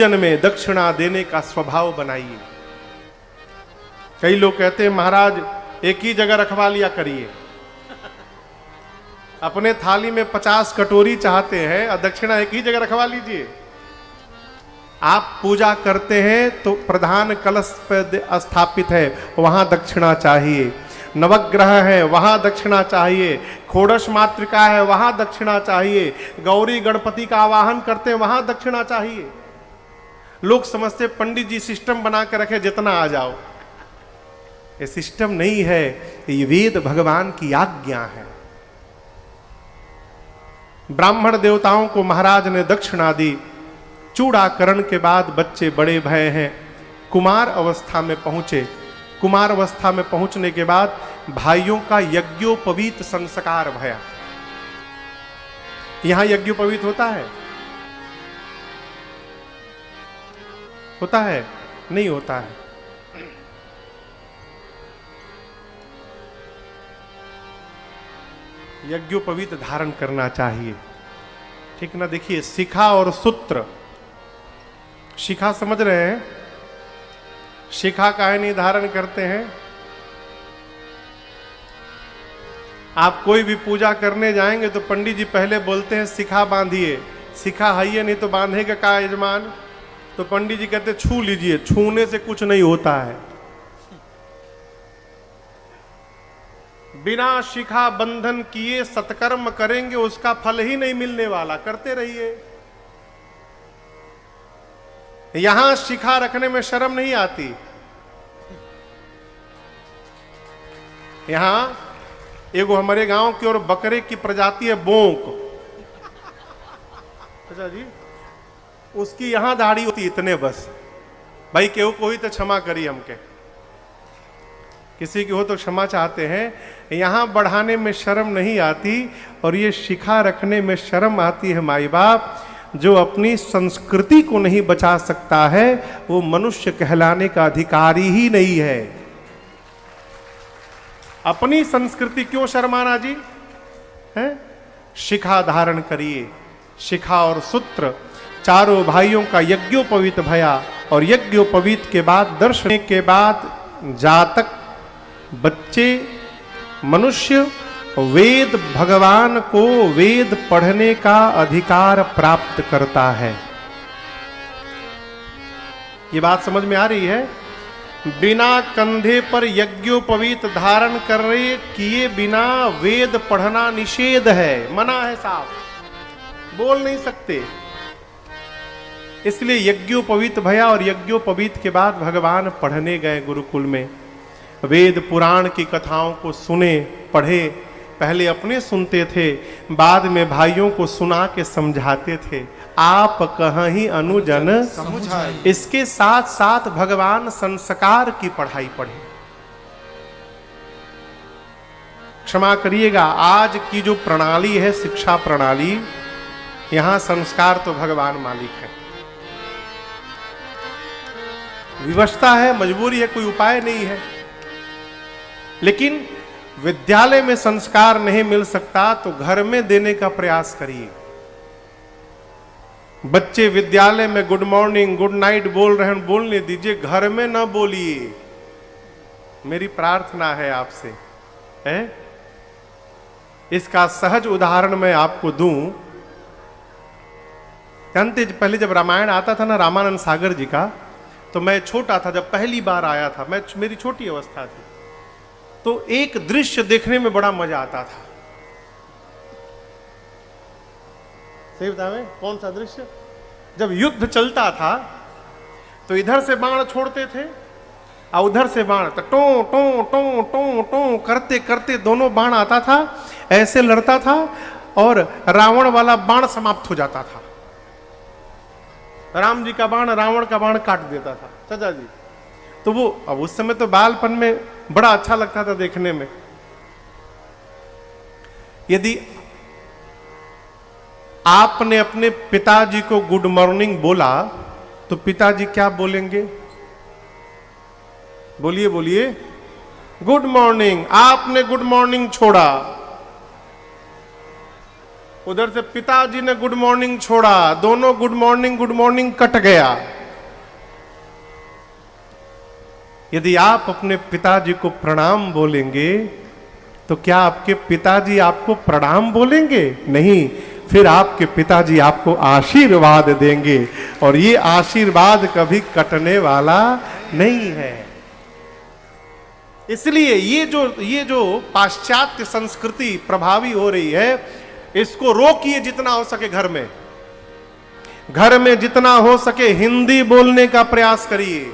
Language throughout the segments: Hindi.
जन में दक्षिणा देने का स्वभाव बनाइए। कई लोग कहते हैं महाराज एक ही जगह रखवा लिया करिए, अपने थाली में 50 कटोरी चाहते हैं और दक्षिणा एक ही जगह रखवा लीजिए। आप पूजा करते हैं तो प्रधान कलश पर स्थापित है, वहां दक्षिणा चाहिए। नवग्रह है वहां दक्षिणा चाहिए। खोड़श मातृका है वहां दक्षिणा चाहिए। गौरी गणपति का आवाहन करते हैं वहां दक्षिणा चाहिए। लोग समझते पंडित जी सिस्टम बना के रखे जितना आ जाओ, ये सिस्टम नहीं है, ये वेद भगवान की आज्ञा है। ब्राह्मण देवताओं को महाराज ने दक्षिणा दी। चूड़ाकरण के बाद बच्चे बड़े भय हैं, कुमार अवस्था में पहुंचे। कुमार अवस्था में पहुंचने के बाद भाइयों का यज्ञोपवीत संस्कार भया। यहां यज्ञोपवीत होता है? होता है? नहीं होता है। यज्ञोपवीत धारण करना चाहिए, ठीक ना? देखिए शिखा और सूत्र, शिखा समझ रहे हैं? शिखा काहे नहीं धारण करते हैं? आप कोई भी पूजा करने जाएंगे तो पंडित जी पहले बोलते हैं शिखा बांधिए। शिखा है नहीं तो बांधेगा का यजमान? तो पंडित जी कहते छू लीजिए। छूने से कुछ नहीं होता है। बिना शिखा बंधन किए सत्कर्म करेंगे उसका फल ही नहीं मिलने वाला। करते रहिए। यहां शिखा रखने में शर्म नहीं आती। यहां एगो हमारे गांव की और बकरे की प्रजाति है बोंक। अच्छा जी, उसकी यहां दाढ़ी होती इतने बस। भाई केहू कोई तो क्षमा करी हमके, किसी की हो तो क्षमा चाहते हैं। यहां बढ़ाने में शर्म नहीं आती और ये शिखा रखने में शर्म आती है। माई बाप जो अपनी संस्कृति को नहीं बचा सकता है वो मनुष्य कहलाने का अधिकारी ही नहीं है। अपनी संस्कृति क्यों शर्माना जी है? शिखा धारण करिए। शिखा और सूत्र चारों भाइयों का यज्ञोपवीत भया और यज्ञोपवीत के बाद दर्शन के बाद जातक बच्चे मनुष्य वेद भगवान को वेद पढ़ने का अधिकार प्राप्त करता है। ये बात समझ में आ रही है? बिना कंधे पर यज्ञोपवीत धारण कर रहे किए बिना वेद पढ़ना निषेध है, मना है साफ, बोल नहीं सकते। इसलिए यज्ञोपवीत भया और यज्ञोपवीत के बाद भगवान पढ़ने गए गुरुकुल में। वेद पुराण की कथाओं को सुने, पढ़े। पहले अपने सुनते थे, बाद में भाइयों को सुना के समझाते थे। आप कहीं अनुजन समझाए। इसके साथ साथ भगवान संस्कार की पढ़ाई पढ़े। क्षमा करिएगा, आज की जो प्रणाली है शिक्षा प्रणाली, यहां संस्कार तो भगवान मालिक है। विवशता है, मजबूरी है, कोई उपाय नहीं है। लेकिन विद्यालय में संस्कार नहीं मिल सकता तो घर में देने का प्रयास करिए। बच्चे विद्यालय में गुड मॉर्निंग गुड नाइट बोल रहे हैं, बोलने दीजिए, घर में ना बोलिए। मेरी प्रार्थना है आपसे है? इसका सहज उदाहरण मैं आपको दूं। जानते पहले जब रामायण आता था ना रामानंद सागर जी का, तो मैं छोटा था जब पहली बार आया था, मेरी छोटी अवस्था थी, तो एक दृश्य देखने में बड़ा मजा आता था। सही बताएं कौन सा दृश्य? जब युद्ध चलता था तो इधर से बाण छोड़ते थे और उधर से बाण, तो टो टो टो टो टो करते करते दोनों बाण आता था, ऐसे लड़ता था और रावण वाला बाण समाप्त हो जाता था। राम जी का बाण रावण का बाण काट देता था। चाचा जी, तो वो अब उस समय तो बालपन में बड़ा अच्छा लगता था देखने में। यदि आपने अपने पिताजी को गुड मॉर्निंग बोला तो पिताजी क्या बोलेंगे? बोलिए बोलिए, गुड मॉर्निंग। आपने गुड मॉर्निंग छोड़ा उधर से पिताजी ने गुड मॉर्निंग छोड़ा, दोनों गुड मॉर्निंग कट गया। यदि आप अपने पिताजी को प्रणाम बोलेंगे तो क्या आपके पिताजी आपको प्रणाम बोलेंगे? नहीं, फिर आपके पिताजी आपको आशीर्वाद देंगे, और ये आशीर्वाद कभी कटने वाला नहीं है। इसलिए ये जो पाश्चात्य संस्कृति प्रभावी हो रही है, इसको रोकिए जितना हो सके। घर में जितना हो सके हिंदी बोलने का प्रयास करिए।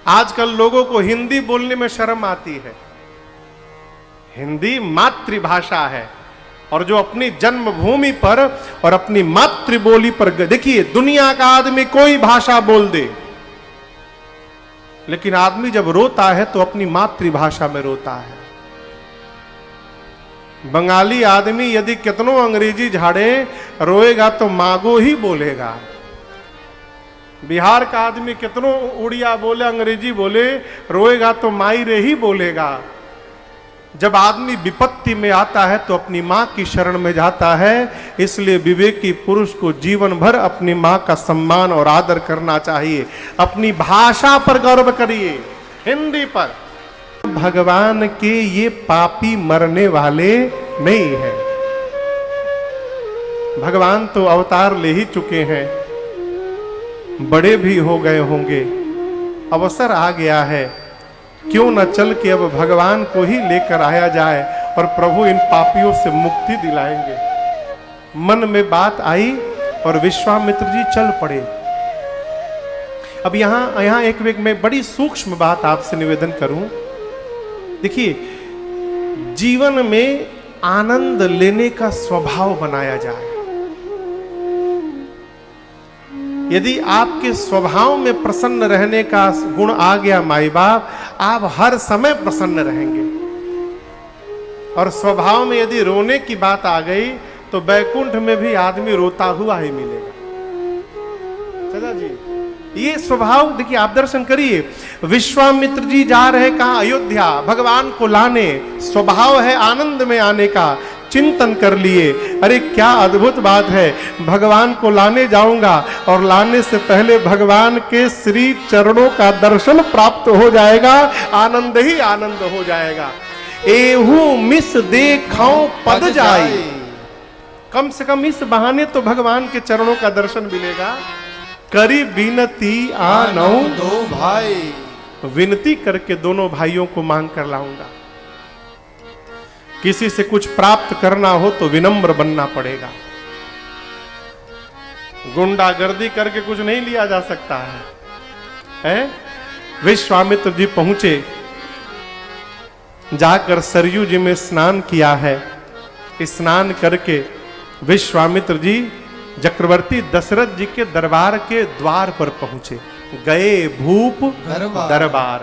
आजकल लोगों को हिंदी बोलने में शर्म आती है। हिंदी मातृभाषा है, और जो अपनी जन्मभूमि पर और अपनी मातृबोली पर, देखिए दुनिया का आदमी कोई भाषा बोल दे, लेकिन आदमी जब रोता है तो अपनी मातृभाषा में रोता है। बंगाली आदमी यदि कितनों अंग्रेजी झाड़े, रोएगा तो मागो ही बोलेगा। बिहार का आदमी कितनों उड़िया बोले, अंग्रेजी बोले, रोएगा तो माई रे ही बोलेगा। जब आदमी विपत्ति में आता है तो अपनी मां की शरण में जाता है। इसलिए विवेकी पुरुष को जीवन भर अपनी मां का सम्मान और आदर करना चाहिए। अपनी भाषा पर गर्व करिए, हिंदी पर। भगवान के ये पापी मरने वाले नहीं है। भगवान तो अवतार ले ही चुके हैं, बड़े भी हो गए होंगे, अवसर आ गया है। क्यों न चल के अब भगवान को ही लेकर आया जाए और प्रभु इन पापियों से मुक्ति दिलाएंगे। मन में बात आई और विश्वामित्र जी चल पड़े। अब यहां एक मैं बड़ी सूक्ष्म बात आपसे निवेदन करूं। देखिए, जीवन में आनंद लेने का स्वभाव बनाया जाए। यदि आपके स्वभाव में प्रसन्न रहने का गुण आ गया माई बाप, आप हर समय प्रसन्न रहेंगे। और स्वभाव में यदि रोने की बात आ गई तो बैकुंठ में भी आदमी रोता हुआ ही मिलेगा। चला जी, ये स्वभाव देखिए, आप दर्शन करिए। विश्वामित्र जी जा रहे कहां? अयोध्या, भगवान को लाने। स्वभाव है आनंद में आने का। चिंतन कर लिए, अरे क्या अद्भुत बात है, भगवान को लाने जाऊंगा और लाने से पहले भगवान के श्री चरणों का दर्शन प्राप्त हो जाएगा, आनंद ही आनंद हो जाएगा। एहू मिस देखौं पद जाई, कम से कम इस बहाने तो भगवान के चरणों का दर्शन मिलेगा। करी विनती आनौ दो भाई, विनती करके दोनों भाइयों को मांग कर लाऊंगा। किसी से कुछ प्राप्त करना हो तो विनम्र बनना पड़ेगा। गुंडागर्दी करके कुछ नहीं लिया जा सकता है? विश्वामित्र जी पहुंचे, जाकर सरयू जी में स्नान किया है। स्नान करके विश्वामित्र जी चक्रवर्ती दशरथ जी के दरबार के द्वार पर पहुंचे। गए भूप दरबार।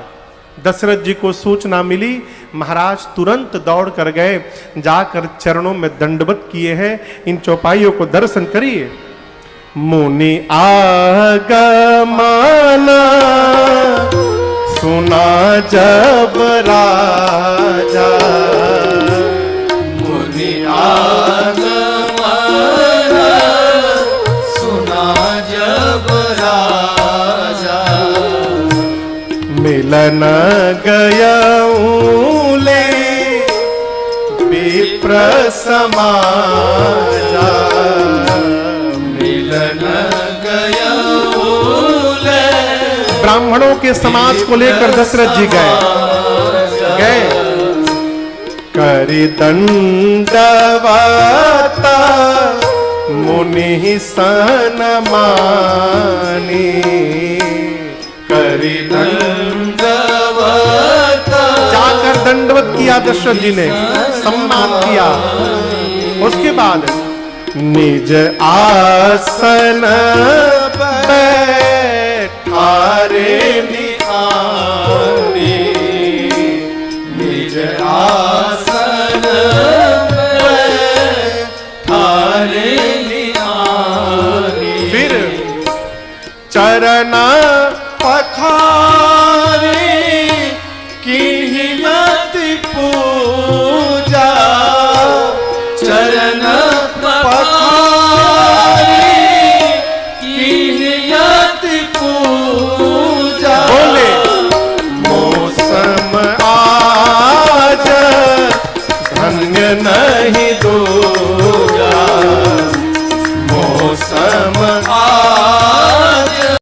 दशरथ जी को सूचना मिली, महाराज तुरंत दौड़ कर गए, जाकर चरणों में दंडवत किए हैं। इन चौपाइयों को दर्शन करिए। मुनि आगमना सुना जब राजा, मुनि आगमना सुना जब राजा, मिलन गयऊं ले विप्र समाजा, मिलन गयऊं ले। ब्राह्मणों के समाज को लेकर दशरथ जी गए। करि दंडवता मुनि सन मानी, करि जाकर दंडवत किया दशरथ जी ने, सम्मान किया। उसके बाद निज आसन बैठारे निहारी, निज आसन बैठारे निहारी। फिर चरण पखार